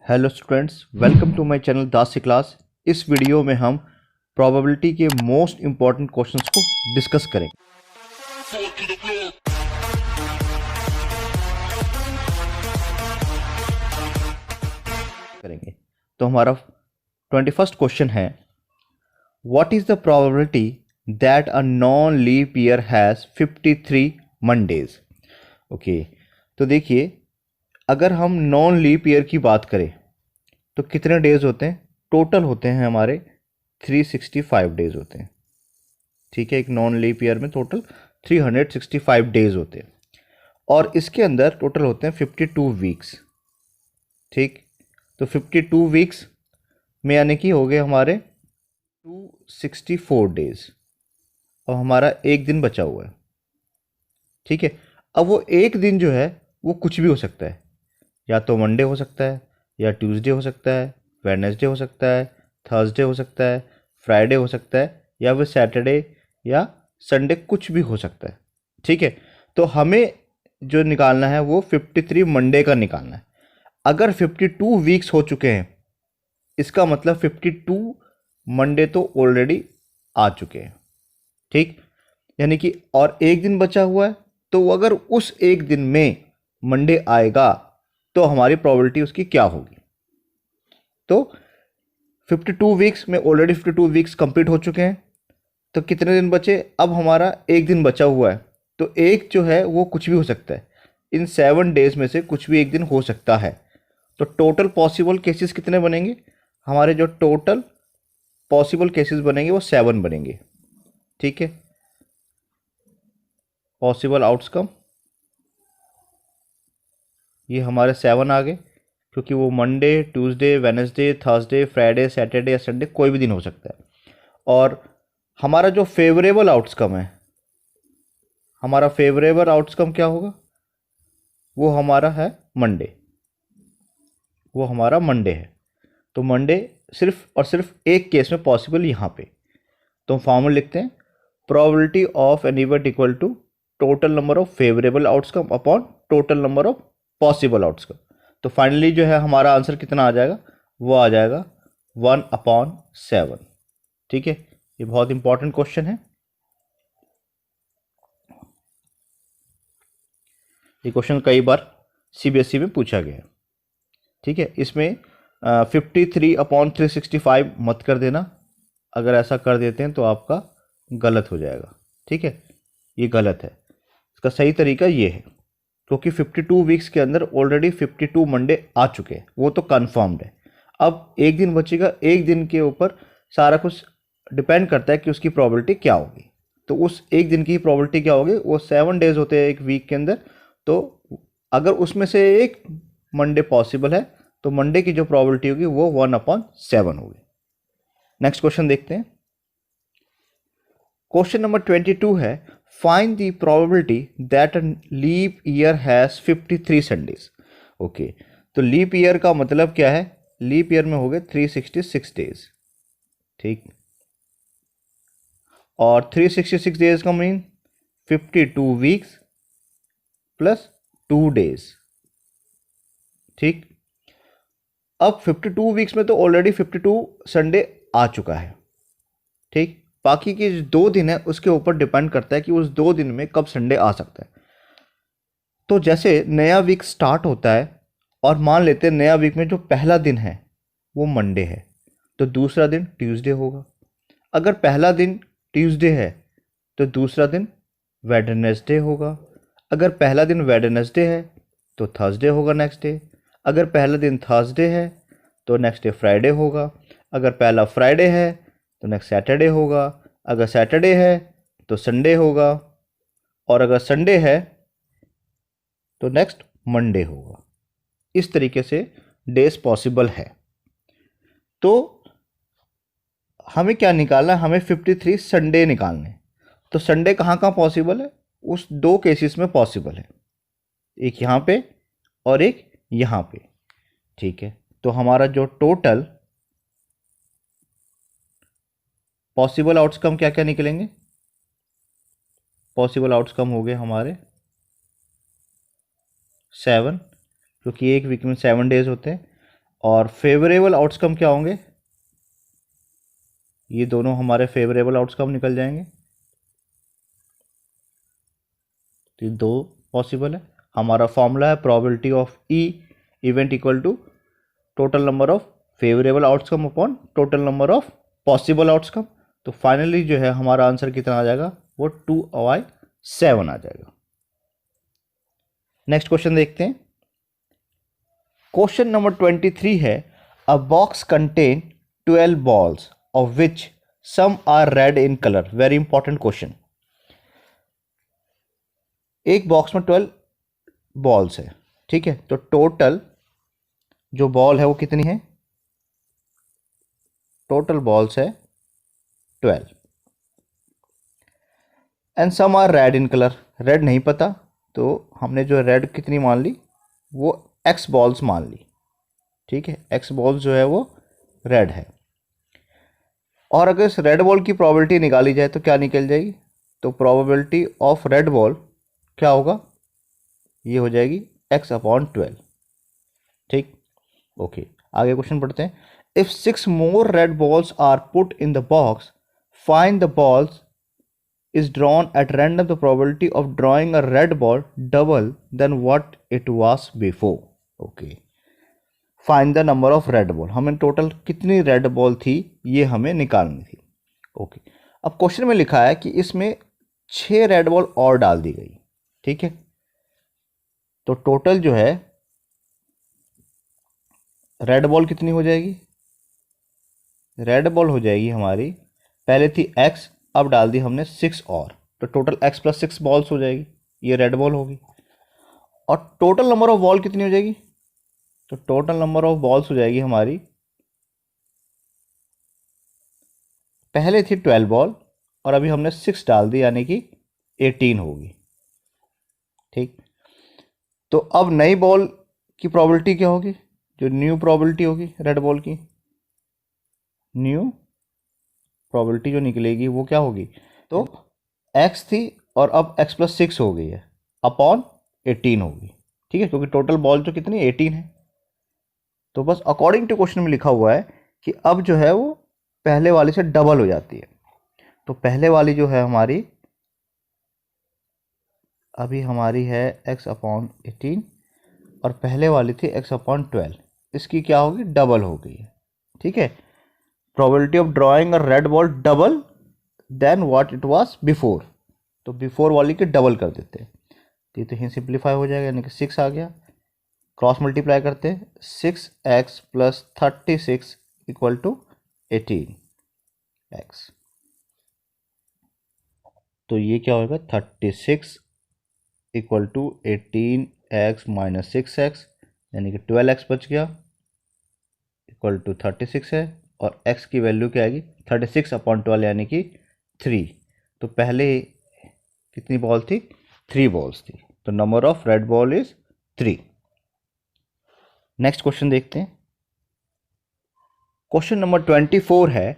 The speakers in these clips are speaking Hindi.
Hello students, welcome to my channel Dasi class. इस वीडियो में हम प्रोबेबिलिटी के मोस्ट इम्पॉर्टेंट क्वेश्चंस को डिस्कस करेंगे। तो हमारा 21st क्वेश्चन है, what is the probability that a non leap year has 53 Mondays. Okay, तो देखिए, अगर हम नॉन लीप ईयर की बात करें तो कितने डेज होते हैं? टोटल होते हैं हमारे 365 डेज होते हैं। ठीक है, एक नॉन लीप ईयर में टोटल 365 डेज होते हैं और इसके अंदर टोटल होते हैं 52 वीक्स। ठीक, तो 52 वीक्स में यानी कि हो गए हमारे 264 डेज और हमारा एक दिन बचा हुआ है। ठीक है, अब वो एक दिन जो है वो कुछ भी हो सकता है, या तो मंडे हो सकता है, या ट्यूसडे हो सकता है, वेडनेसडे हो सकता है, थर्सडे हो सकता है, फ्राइडे हो सकता है, या फिर सैटरडे या संडे, कुछ भी हो सकता है। ठीक है, तो हमें जो निकालना है वो 53 मंडे का निकालना है। अगर 52 वीक्स हो चुके हैं, इसका मतलब 52 मंडे तो ऑलरेडी आ चुके हैं। ठीक, यानी कि और एक दिन बचा हुआ है, तो अगर उस एक दिन में मंडे आएगा तो हमारी प्रोबेबिलिटी उसकी क्या होगी? तो 52 वीक्स में ऑलरेडी 52 वीक्स कंप्लीट हो चुके हैं, तो कितने दिन बचे? अब हमारा एक दिन बचा हुआ है, तो एक जो है वो कुछ भी हो सकता है। इन 7 डेज में से कुछ भी एक दिन हो सकता है। तो टोटल पॉसिबल केसेस कितने बनेंगे? हमारे जो टोटल पॉसिबल केसेस बनेंगे वो 7 बनेंगे। ठीक है, पॉसिबल आउटकम ये हमारे 7 आ गए, क्योंकि वो Monday, Tuesday, Wednesday, Thursday, Friday, Saturday या संडे कोई भी दिन हो सकता है। और हमारा जो फेवरेबल आउटकम है, हमारा फेवरेबल आउटकम क्या होगा? वो हमारा है मंडे, वो हमारा मंडे है। तो मंडे सिर्फ और सिर्फ एक केस में पॉसिबल यहाँ पे। तो हम फॉर्मूला लिखते हैं, probability of an event equal to total number of favourable outcome upon total number of possible outcome. तो फाइनली जो है हमारा आंसर कितना आ जाएगा? वो आ जाएगा 1/7। ठीक है, ये बहुत इंपॉर्टेंट क्वेश्चन है। ये क्वेश्चन कई बार सीबीएसई में पूछा गया है। ठीक है, इसमें 53/365 मत कर देना। अगर ऐसा कर देते हैं तो आपका गलत हो जाएगा। ठीक है, ये गलत है। इसका सही तरीका ये है, क्योंकि 52 वीक्स के अंदर ऑलरेडी 52 मंडे आ चुके हैं, वो तो कन्फर्म्ड है। अब एक दिन बचेगा, एक दिन के ऊपर सारा कुछ डिपेंड करता है कि उसकी प्रोबेबिलिटी क्या होगी। तो उस एक दिन की प्रोबेबिलिटी क्या होगी? वो 7 डेज होते हैं एक वीक के अंदर, तो अगर उसमें से एक मंडे पॉसिबल है तो मंडे की जो प्रोबेबिलिटी होगी वो 1/7 होगी। नेक्स्ट क्वेश्चन देखते हैं। क्वेश्चन नंबर 22 है, find the probability that a leap year has 53 Sundays. Okay, तो लीप ईयर का मतलब क्या है? लीप ईयर में हो गए 366 डेज। ठीक, और 366 डेज का मीन 52 वीक्स प्लस 2 डेज। ठीक, अब 52 वीक्स में तो ऑलरेडी 52 संडे आ चुका है। ठीक, बाकी के जो 2 दिन है उसके ऊपर डिपेंड करता है कि उस 2 दिन में कब संडे आ सकता है। तो जैसे नया वीक स्टार्ट होता है और मान लेते हैं नया वीक में जो पहला दिन है वो मंडे है, तो दूसरा दिन ट्यूसडे होगा। अगर पहला दिन ट्यूसडे है तो दूसरा दिन वेडनेसडे होगा। अगर पहला दिन वेडनेसडे है तो थर्सडे होगा नेक्स्ट डे। अगर पहला दिन थर्सडे है तो नेक्स्ट डे फ्राइडे होगा। अगर पहला फ्राइडे है तो नेक्स्ट सैटरडे होगा। अगर सैटरडे है तो संडे होगा, और अगर संडे है तो नेक्स्ट मंडे होगा। इस तरीके से डेज पॉसिबल है। तो हमें क्या निकालना है? हमें 53 संडे निकालने। तो संडे कहाँ कहाँ पॉसिबल है? उस 2 केसेस में पॉसिबल है, एक यहाँ पे और एक यहाँ पे। ठीक है, तो हमारा जो टोटल पॉसिबल आउटकम क्या क्या निकलेंगे? पॉसिबल आउटकम हो गए हमारे 7, क्योंकि एक वीक में 7 डेज होते हैं। और फेवरेबल आउटकम क्या होंगे, ये दोनों हमारे फेवरेबल आउटकम निकल जाएंगे। तो ये दो पॉसिबल है। हमारा फॉर्मूला है probability of E event equal to total number of favourable outcome upon total number of possible outcome. तो फाइनली जो है हमारा आंसर कितना आ जाएगा, वो 2/7 आ जाएगा। नेक्स्ट क्वेश्चन देखते हैं। क्वेश्चन नंबर 23 है, a box contain 12 balls of which some are red in colour. Very important question. एक बॉक्स में 12 बॉल्स है, ठीक है। तो टोटल जो बॉल है वो कितनी है, टोटल बॉल्स है 12 and some are red in colour. Red नहीं पता, तो हमने जो रेड कितनी मान ली, वो एक्स बॉल्स मान ली, ठीक है। एक्स बॉल्स जो है वो रेड है। और अगर इस रेड बॉल की प्रोबेबिलिटी निकाली जाए तो क्या निकल जाएगी, तो प्रोबेबिलिटी ऑफ रेड बॉल क्या होगा, ये हो जाएगी x/12, ठीक। ओके, आगे क्वेश्चन पढ़ते हैं। If 6 more red balls are put in the box, find the balls is drawn at random, the probability of drawing a red ball double than what it was before. Okay, find the number of red ball। हमें टोटल कितनी रेड बॉल थी ये हमें निकालनी थी। ओके, अब क्वेश्चन में लिखा है कि इसमें 6 रेड बॉल और डाल दी गई, ठीक है। तो टोटल जो है रेड बॉल कितनी हो जाएगी, रेड बॉल हो जाएगी हमारी, पहले थी x, अब डाल दी हमने 6 और, तो टोटल x + 6 बॉल्स हो जाएगी, ये रेड बॉल होगी। और टोटल नंबर ऑफ बॉल कितनी हो जाएगी, तो टोटल नंबर ऑफ बॉल्स हो जाएगी हमारी, पहले थी 12 बॉल और अभी हमने 6 डाल दी, यानी कि 18 होगी, ठीक। तो अब नई बॉल की प्रोबेबिलिटी क्या होगी, जो न्यू प्रोबेबिलिटी होगी रेड बॉल की, न्यू प्रोबेबिलिटी जो निकलेगी वो क्या होगी, तो x थी और अब x + 6 हो गई है अपॉन 18 होगी, ठीक है, क्योंकि टोटल बॉल जो कितनी 18 है। तो बस अकॉर्डिंग टू क्वेश्चन में लिखा हुआ है कि अब जो है वो पहले वाली से डबल हो जाती है। तो पहले वाली जो है हमारी, अभी हमारी है x/18 और पहले वाली थी x/12, इसकी क्या होगी, डबल हो गई है, ठीक है। Probability of drawing a red ball double than what it was before, तो बिफोर वाली के डबल कर देते हैं, तो ये तो यहीं सिंप्लीफाई हो जाएगा, यानी कि 6 आ गया। क्रॉस मल्टीप्लाई करते हैं, 6x + 36 = 18x, तो ये क्या होगा, 36 = 18x - 6x, यानी कि 12x बच गया, इक्वल टू 36 है। और x की वैल्यू क्या आएगी, 36/12 यानी कि 3। तो पहले कितनी बॉल थी, 3 बॉल्स थी, तो number of red ball is 3। Next question देखते हैं। क्वेश्चन नंबर 24 है,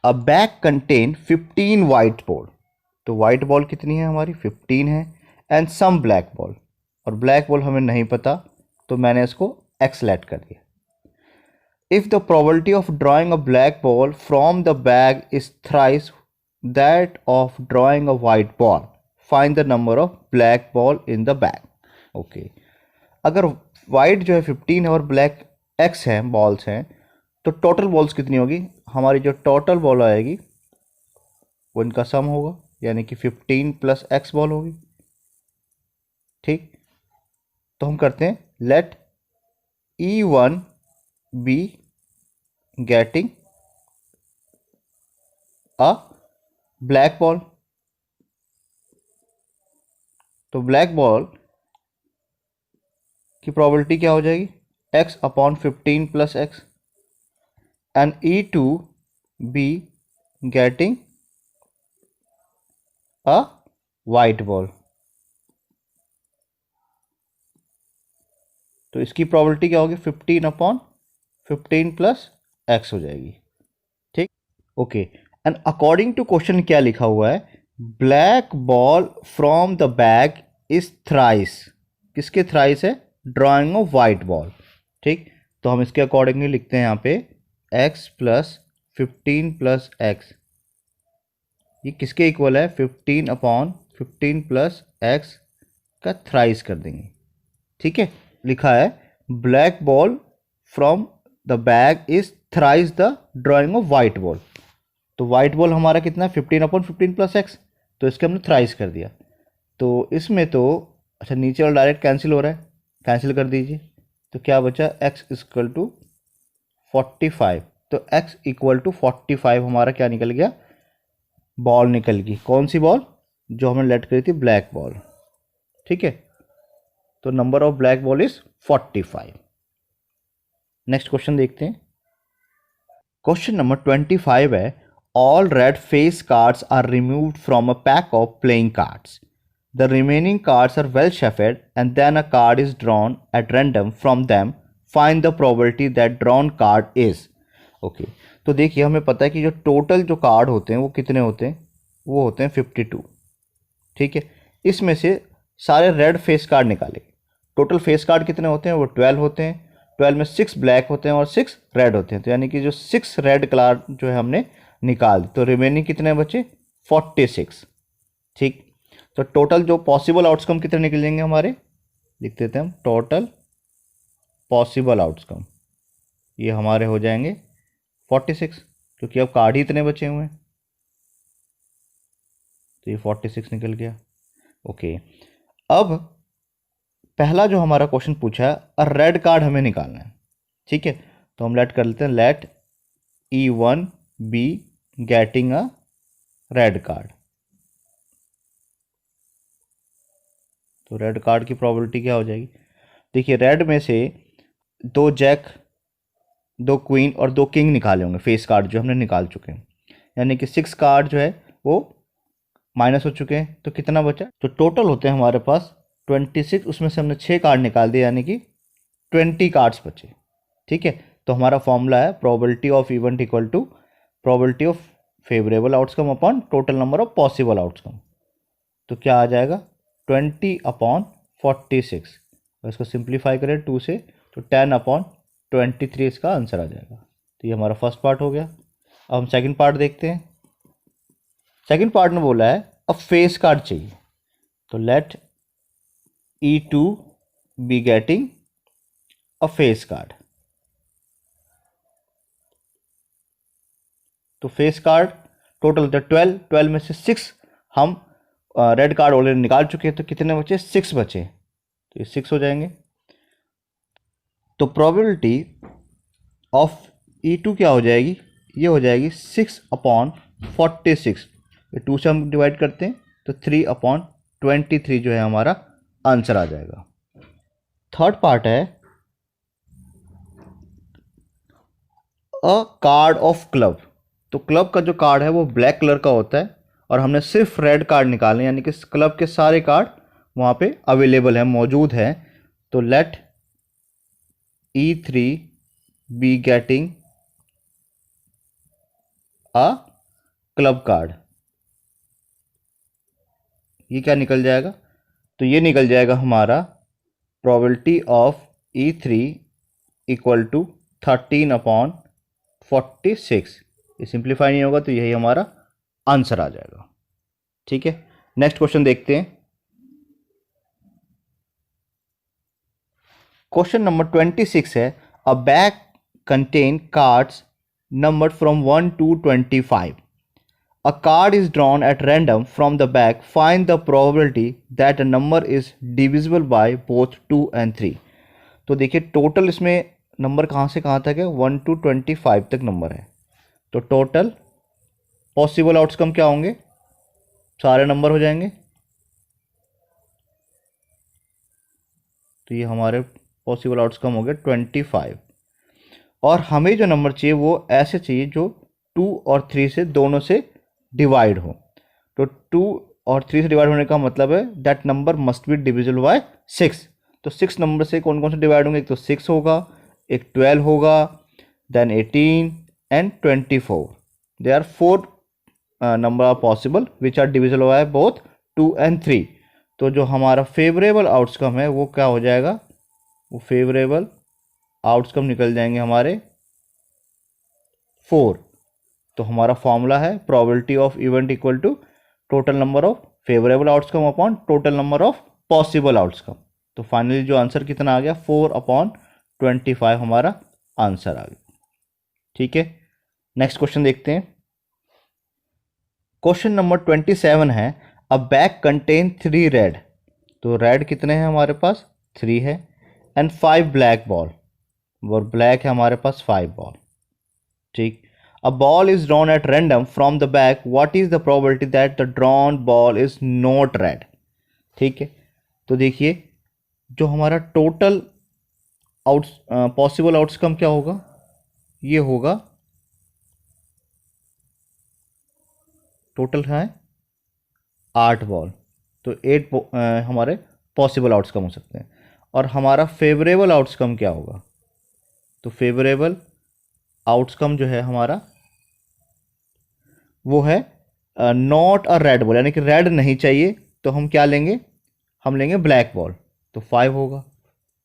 अ बैग कंटेन 15 वाइट बॉल। तो वाइट बॉल कितनी है हमारी, 15 है, एंड सम ब्लैक बॉल, और ब्लैक बॉल हमें नहीं पता, तो मैंने इसको x लेट कर दिया। If the probability of drawing a black ball from the bag is thrice that of drawing a white ball, find the number of black ball in the bag. Okay, अगर white जो है 15 है और black x है, बॉल्स हैं, तो टोटल बॉल्स कितनी होगी, हमारी जो टोटल बॉल आएगी वो इनका सम होगा, यानी कि 15 + x बॉल होगी, ठीक। तो हम करते हैं, let E1 be getting a black ball। तो ब्लैक बॉल की प्रोबेबिलिटी क्या हो जाएगी, x/15 + x, and E2 be getting a white ball. तो इसकी प्रोबेबिलिटी क्या होगी, 15/15 + x हो जाएगी, ठीक। Okay, and according to question क्या लिखा हुआ है, black ball from the bag is thrice, किसके थ्राइस है, ड्रॉइंग ऑफ वाइट बॉल, ठीक। तो हम इसके अकॉर्डिंगली लिखते हैं यहाँ पे x प्लस 15 प्लस एक्स, ये किसके इक्वल है 15/15 प्लस एक्स का थ्राइस कर देंगे। ठीक है, लिखा है black ball from the bag is thrice the drying of white ball. तो वाइट बॉल हमारा कितना है 15/15 प्लस एक्स, तो इसके हमने थ्राइस कर दिया। तो इसमें तो अच्छा नीचे वाला डायरेक्ट कैंसिल हो रहा है, कैंसिल कर दीजिए। तो क्या बचा x इक्वल टू 45। तो x इक्वल टू 45 हमारा क्या निकल गया, बॉल निकल गई। कौन सी बॉल, जो हमने लेट करी थी ब्लैक बॉल। ठीक है, तो number of black ball is 45। Next question देखते हैं। क्वेश्चन नंबर 25 है, all red face cards are removed from a pack of playing cards. The remaining cards are well shuffled and then a card is drawn at random from them. Find the probability that drawn card is. Okay. तो देखिए हमें पता है कि जो टोटल जो कार्ड होते हैं वो कितने होते हैं, वो होते हैं 52। ठीक है, इसमें से सारे रेड फेस कार्ड निकाले। टोटल फेस कार्ड कितने होते हैं, वो 12 होते हैं। 12 में 6 ब्लैक होते हैं और 6 रेड होते हैं। तो यानी कि जो 6 रेड कार्ड जो है हमने निकाल दी, तो रिमेनिंग कितने बचे 46। ठीक, तो टोटल जो पॉसिबल आउटकम कितने निकलेंगे हमारे, लिख देते हैं हम टोटल पॉसिबल आउटकम, ये हमारे हो जाएंगे 46, क्योंकि अब कार्ड ही इतने बचे हुए हैं। तो ये 46 निकल गया। ओके, अब पहला जो हमारा क्वेश्चन पूछा है, और रेड कार्ड हमें निकालना है। ठीक है, तो हम लेट कर लेते हैं, let E1 be getting a red card. तो रेड कार्ड की प्रोबेबिलिटी क्या हो जाएगी, देखिए रेड में से 2 जैक, 2 क्वीन और 2 किंग निकाले होंगे फेस कार्ड जो हमने निकाल चुके हैं, यानी कि 6 कार्ड जो है वो माइनस हो चुके हैं। तो कितना बचा, तो टोटल होते हैं हमारे पास 26, उसमें से हमने 6 कार्ड निकाल दिए, यानी कि 20 कार्ड्स बचे। ठीक है, तो हमारा फॉर्मूला है probability of event equal to probability of favourable outcome upon total number of possible outcome. तो क्या आ जाएगा 20/46, और इसको सिंप्लीफाई करें 2 से, तो 10/23 इसका आंसर आ जाएगा। तो ये हमारा फर्स्ट पार्ट हो गया। अब हम सेकंड पार्ट देखते हैं। सेकंड पार्ट में बोला है अब फेस कार्ड चाहिए, तो let E2 be getting a face card. तो फेस कार्ड टोटल होता है 12 में से 6 हम रेड कार्ड ऑलरेडी निकाल चुके हैं, तो कितने बचे 6 बचे, तो ये 6 हो जाएंगे। तो प्रोबेबिलिटी ऑफ E2 क्या हो जाएगी, ये हो जाएगी 6/46। ये 2 से हम डिवाइड करते हैं तो 3/23 जो है हमारा आंसर आ जाएगा। थर्ड पार्ट है अ कार्ड ऑफ क्लब। तो क्लब का जो कार्ड है वो ब्लैक कलर का होता है, और हमने सिर्फ रेड कार्ड निकालने, यानी कि क्लब के सारे कार्ड वहाँ पे अवेलेबल हैं, मौजूद हैं। तो let E3 be getting a club card. ये क्या निकल जाएगा, तो ये निकल जाएगा हमारा probability of E3 equal to 13/46। ये सिंप्लीफाई नहीं होगा तो यही हमारा आंसर आ जाएगा। ठीक है, नेक्स्ट क्वेश्चन देखते हैं। क्वेश्चन नंबर 26 है, अ bag contain cards numbered from 1 to 25. A card is drawn at random from the bag. Find the probability that a number is divisible by both 2 and 3. तो देखिए टोटल इसमें नंबर कहाँ से कहाँ तक है, 1 to 25 तक नंबर है। तो टोटल पॉसिबल आउटकम क्या होंगे, सारे नंबर हो जाएंगे। तो ये हमारे पॉसिबल आउटकम हो गए 25, और हमें जो नंबर चाहिए वो ऐसे चाहिए जो 2 और 3 से दोनों से डिवाइड हो। तो 2 और 3 से डिवाइड होने का मतलब है that number must be divisible by 6। तो 6 नंबर से कौन कौन से डिवाइड होंगे, एक तो 6 होगा, एक 12 होगा, then 18 and 24। They are 4 number are possible which are divisible by both 2 and 3। तो जो हमारा फेवरेबल आउटकम है वो क्या हो जाएगा, वो फेवरेबल आउटकम निकल जाएंगे हमारे 4। तो हमारा फॉर्मूला है probability of event equal to total number of favourable outcome upon total number of possible outcome. तो फाइनली जो आंसर कितना आ गया 4/25 हमारा आंसर आ गया। ठीक है, नेक्स्ट क्वेश्चन देखते हैं। क्वेश्चन नंबर 27 है अ बैग कंटेन 3 रेड। तो रेड कितने हैं हमारे पास 3 है एंड 5 ब्लैक बॉल, और ब्लैक है हमारे पास 5 बॉल। ठीक, a ball is drawn at random from the bag, what is the probability that the drawn ball is not red. ठीक है, तो देखिए जो हमारा टोटल पॉसिबल आउटकम क्या होगा, ये होगा टोटल है 8 बॉल, तो 8 हमारे पॉसिबल आउटकम हो सकते हैं। और हमारा फेवरेबल आउटकम क्या होगा, तो फेवरेबल आउटकम जो है हमारा वो है नॉट अ रेड बॉल, यानी कि रेड नहीं चाहिए, तो हम क्या लेंगे, हम लेंगे ब्लैक बॉल, तो 5 होगा।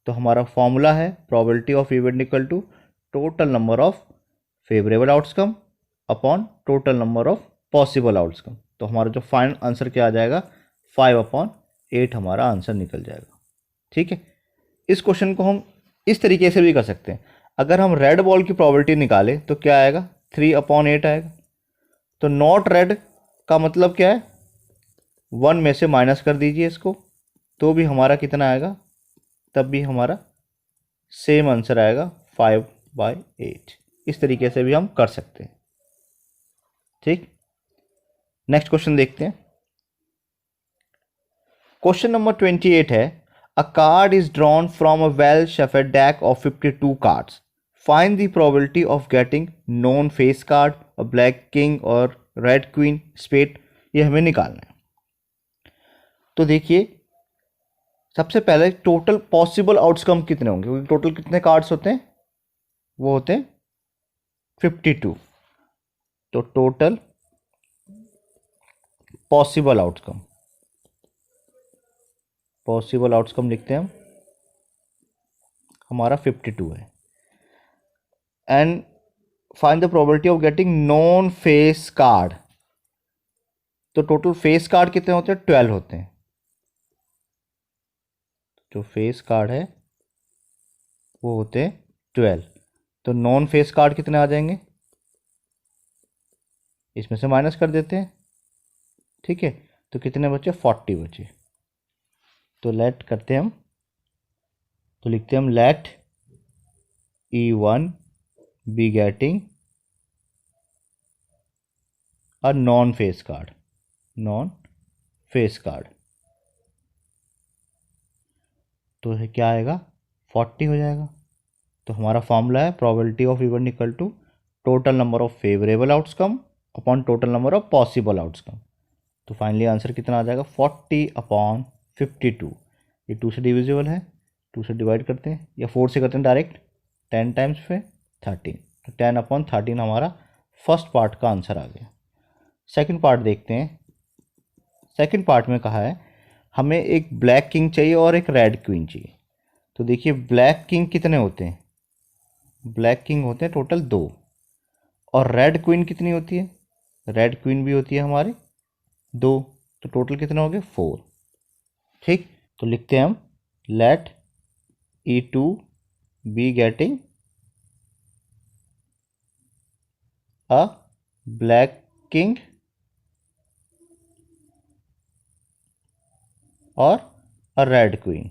तो हमारा फॉर्मूला है probability of event equal to total number of favourable outcome upon total number of possible outcome. तो हमारा जो फाइनल आंसर क्या आ जाएगा 5/8 हमारा आंसर निकल जाएगा। ठीक है, इस क्वेश्चन को हम इस तरीके से भी कर सकते हैं। अगर हम रेड बॉल की प्रोबेबिलिटी निकालें तो क्या आएगा 3/8 आएगा। तो नॉट रेड का मतलब क्या है, 1 में से माइनस कर दीजिए इसको, तो भी हमारा कितना आएगा, तब भी हमारा सेम आंसर आएगा 5/8। इस तरीके से भी हम कर सकते हैं। ठीक, नेक्स्ट क्वेश्चन देखते हैं। क्वेश्चन नंबर 28 है अ card is drawn from a well shuffled deck of 52 cards, find the probability of getting non face card, a black king और रेड क्वीन स्पेड। ये हमें निकालना है। तो देखिए सबसे पहले टोटल पॉसिबल आउटकम कितने होंगे, क्योंकि टोटल कितने कार्ड्स होते हैं, वो होते हैं 52। तो total possible outcome, possible outcome लिखते हैं हम, हमारा 52 है। And find the probability of getting non face card. तो टोटल फेस कार्ड कितने होते हैं, 12 होते हैं। जो फेस कार्ड है वो होते हैं 12। तो नॉन फेस कार्ड कितने आ जाएंगे, इसमें से माइनस कर देते हैं। ठीक है, तो कितने बचे, 40 बचे। तो लेट करते हैं हम, तो लिखते हैं हम let E1 be getting a non face card, non face card. तो है क्या आएगा 40 हो जाएगा। तो हमारा फॉर्मूला है probability of event equal to total number of favourable outcome upon total number of possible outcome. तो फाइनली आंसर कितना आ जाएगा 40/52। ये 2 से डिविजिबल है, 2 से डिवाइड करते हैं या 4 से करते हैं डायरेक्ट, 10 टाइम्स पे 13, तो 10/13 हमारा फर्स्ट पार्ट का आंसर आ गया। सेकंड पार्ट देखते हैं। सेकंड पार्ट में कहा है हमें एक ब्लैक किंग चाहिए और एक रेड क्वीन चाहिए। तो देखिए ब्लैक किंग कितने होते हैं, ब्लैक किंग होते हैं टोटल 2, और रेड क्वीन कितनी होती है, रेड क्वीन भी होती है हमारे 2, तो टोटल कितने हो गए 4। ठीक, तो लिखते हैं हम let E2 be getting a black king और अ रेड क्वीन।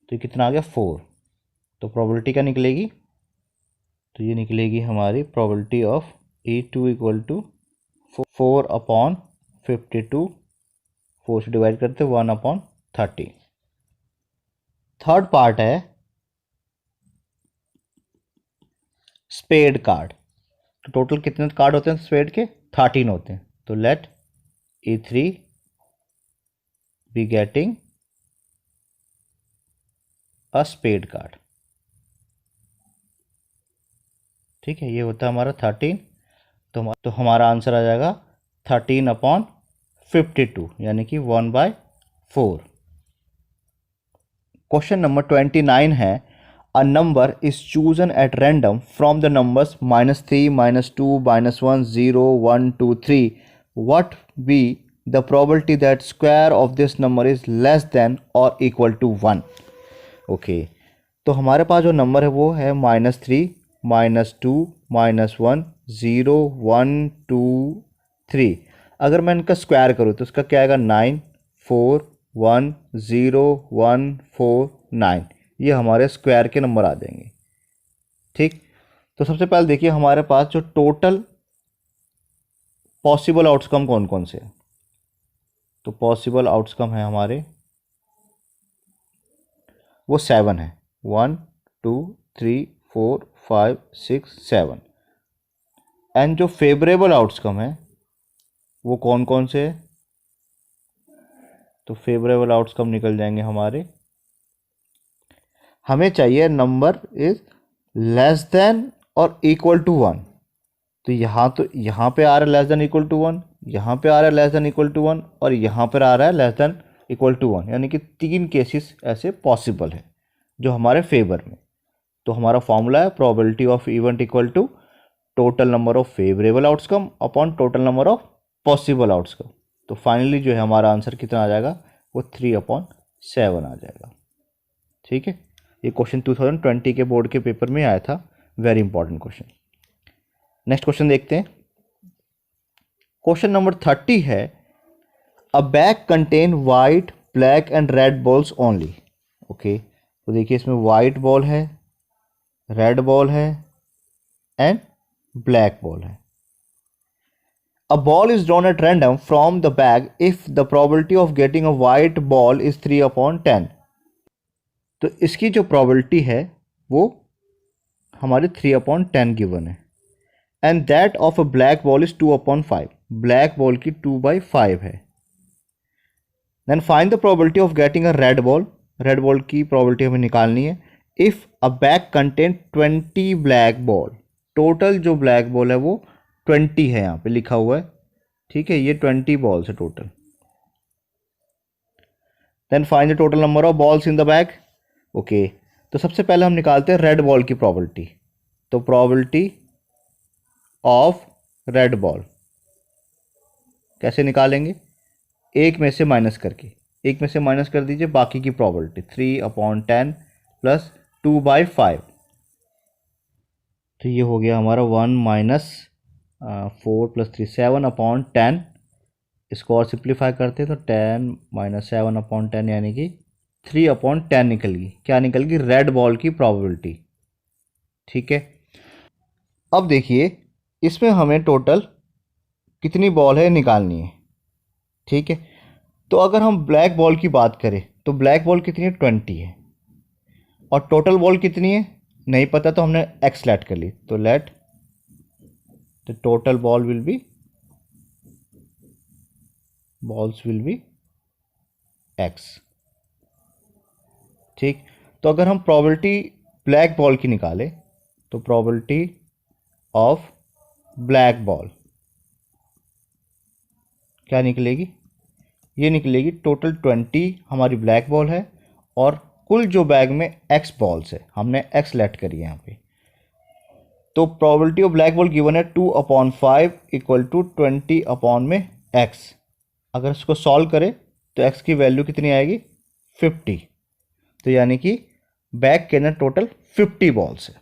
तो कितना आ गया 4। तो प्रोबेबिलिटी क्या निकलेगी, तो ये निकलेगी हमारी probability of E2 equal to 4/52, 4 से डिवाइड करते 1/30। थर्ड पार्ट है स्पेड कार्ड। तो टोटल कितने कार्ड होते हैं स्पेड के, 13 होते हैं। तो let E3 be getting a spade card. ठीक है, ये होता है हमारा 13। तो हमारा आंसर आ जाएगा 13/52, यानी कि 1/4। क्वेश्चन नंबर 29 है, a number is chosen at random from the numbers -3, -2, -1, 0, 1, 2, 3. What be the probability that square of this number is less than or equal to 1? Okay, तो हमारे पास जो नंबर है वो है -3, -2, -1, 0, 1, 2, 3. अगर मैं इनका स्क्वायर करूँ तो इसका क्या आएगा 9, 4, 1, 0, 1, 4, 9. ये हमारे स्क्वायर के नंबर आ जाएंगे. ठीक, तो सबसे पहले देखिए हमारे पास जो टोटल पॉसिबल आउटकम कौन कौन से हैं. तो पॉसिबल आउटकम है हमारे वो 7 है. 1, 2, 3, 4, 5, 6, 7. एंड जो फेवरेबल आउटकम है वो कौन कौन से है. तो फेवरेबल आउटकम निकल जाएंगे हमारे. हमें चाहिए नंबर इज लेस देन और इक्वल टू 1. तो यहाँ पे आ रहा है लेस देन इक्वल टू 1, यहाँ पे आ रहा है लेस देन इक्वल टू 1 और यहाँ पर आ रहा है लेस देन इक्वल टू 1. यानी कि 3 केसेस ऐसे पॉसिबल है जो हमारे फेवर में. तो हमारा फॉर्मूला है probability of event equal to total number of favourable outcome upon total number of possible outcome. तो फाइनली जो है हमारा आंसर कितना आ जाएगा वो 3/7 आ जाएगा. ठीक है, ये क्वेश्चन 2020 के बोर्ड के पेपर में आया था. Very important question. Next question देखते हैं. क्वेश्चन नंबर 30 है, अ bag contain white, black and red balls only. Okay, तो देखिए इसमें वाइट बॉल है, रेड बॉल है एंड ब्लैक बॉल है. A ball is drawn at random from the bag if the probability of getting a white ball is 3/10. तो इसकी जो probability है वो हमारे 3/10 गिवन है. And that of a black ball is 2/5. Black ball की 2/5 है. Then find the probability of getting a red ball. Red ball की प्रोबेबिलिटी हमें निकालनी है. If a bag contain 20 black ball. Total जो ब्लैक बॉल है वो 20 है, यहाँ पे लिखा हुआ है. ठीक है, ये 20 बॉल्स है total. Then find the total number of balls in the bag. Okay, तो सबसे पहले हम निकालते हैं रेड बॉल की प्रोबेबिलिटी. तो प्रोबेबिलिटी ऑफ रेड बॉल कैसे निकालेंगे, एक में से माइनस करके. एक में से माइनस कर दीजिए बाकी की प्रोबेबिलिटी 3/10 प्लस 2/5. तो ये हो गया हमारा 1 माइनस 4 + 3 7/10. इसको और सिंप्लीफाई करते हैं तो 10 - 7/10 यानी कि 3/10 निकल गई. क्या निकल गई, रेड बॉल की प्रोबेबिलिटी. ठीक है, अब देखिए इसमें हमें टोटल कितनी बॉल है निकालनी है. ठीक है, तो अगर हम ब्लैक बॉल की बात करें तो ब्लैक बॉल कितनी है 20 है. और टोटल बॉल कितनी है नहीं पता, तो हमने एक्स लेट कर ली. तो late the total ball will be x. ठीक, तो अगर हम प्रोबेबिलिटी ब्लैक बॉल की निकाले तो प्रोबेबिलिटी ऑफ ब्लैक बॉल क्या निकलेगी, ये निकलेगी टोटल 20 हमारी ब्लैक बॉल है और कुल जो बैग में x बॉल्स है हमने x लेट करी है यहाँ पे. तो probability of black ball given है 2/5 इक्वल टू 20 x. अगर इसको सॉल्व करें तो x की वैल्यू कितनी आएगी 50. तो यानी कि बैग के अंदर टोटल 50 बॉल्स है.